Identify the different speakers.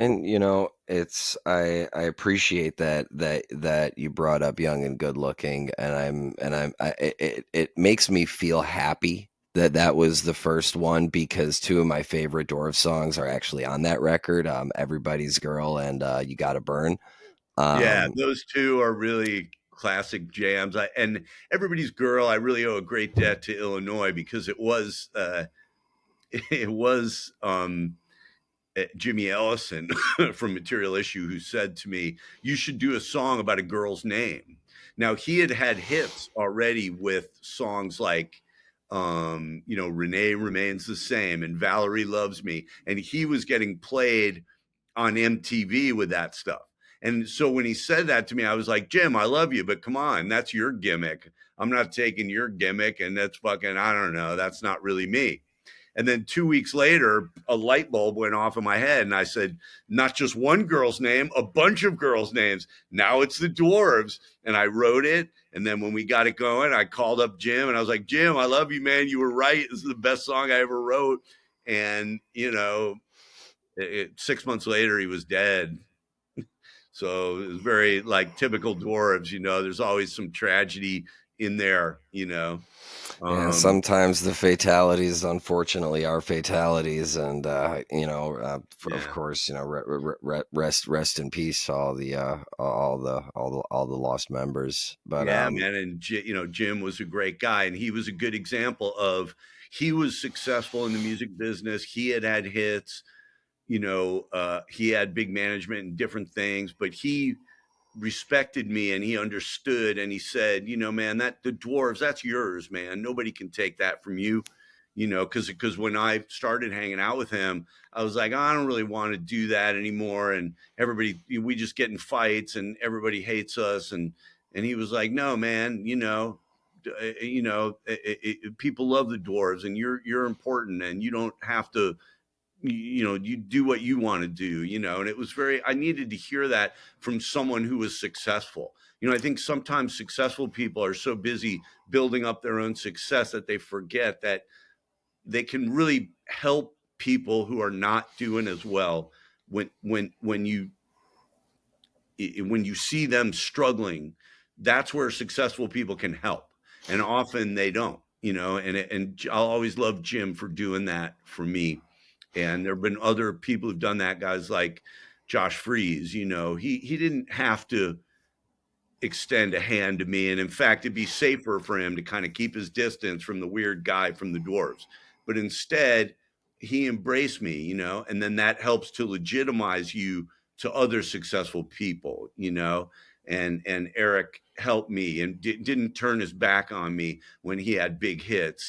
Speaker 1: And I appreciate that you brought up young and good looking, and it makes me feel happy that that was the first one, because two of my favorite Dwarf songs are actually on that record, Everybody's Girl and You Gotta Burn.
Speaker 2: Yeah,
Speaker 1: Um,
Speaker 2: those two are really classic jams. And Everybody's Girl, I really owe a great debt to Illinois because it was it was Jimmy Ellison from Material Issue who said to me, "You should do a song about a girl's name." Now he had had hits already with songs like, "Renee Remains the Same" and "Valerie Loves Me," and he was getting played on MTV with that stuff. And so when he said that to me, I was like, Jim, I love you, but come on, that's your gimmick. I'm not taking your gimmick, and that's fucking, I don't know, that's not really me. And then 2 weeks later, a light bulb went off in my head, and I said, not just one girl's name, a bunch of girls' names. Now it's the Dwarves. And I wrote it. And then when we got it going, I called up Jim and I was like, Jim, I love you, man. You were right. This is the best song I ever wrote. And, 6 months later, he was dead. So it was very like typical Dwarves, there's always some tragedy in there.
Speaker 1: Yeah,
Speaker 2: Um,
Speaker 1: sometimes the fatalities, unfortunately, are fatalities, and of
Speaker 2: yeah.
Speaker 1: course, rest in peace, all the lost members. But
Speaker 2: Yeah, man. And, Jim was a great guy. And he was a good example of he was successful in the music business. He had hits, he had big management and different things, but he respected me and he understood and he said, man, that the Dwarves, that's yours, man. Nobody can take that from you, because when I started hanging out with him, I was like, I don't really want to do that anymore. And everybody, we just get in fights and everybody hates us. And he was like, no, man, people love the Dwarves and you're important and you don't have to, you do what you want to do, and it was very, I needed to hear that from someone who was successful. I think sometimes successful people are so busy building up their own success that they forget that they can really help people who are not doing as well when you see them struggling. That's where successful people can help, and often they don't, and I'll always love Jim for doing that for me. And there have been other people who've done that, guys like Josh Freeze. He didn't have to extend a hand to me. And in fact, it'd be safer for him to kind of keep his distance from the weird guy from the Dwarves. But instead, he embraced me, and then that helps to legitimize you to other successful people. And Eric helped me and didn't turn his back on me when he had big hits.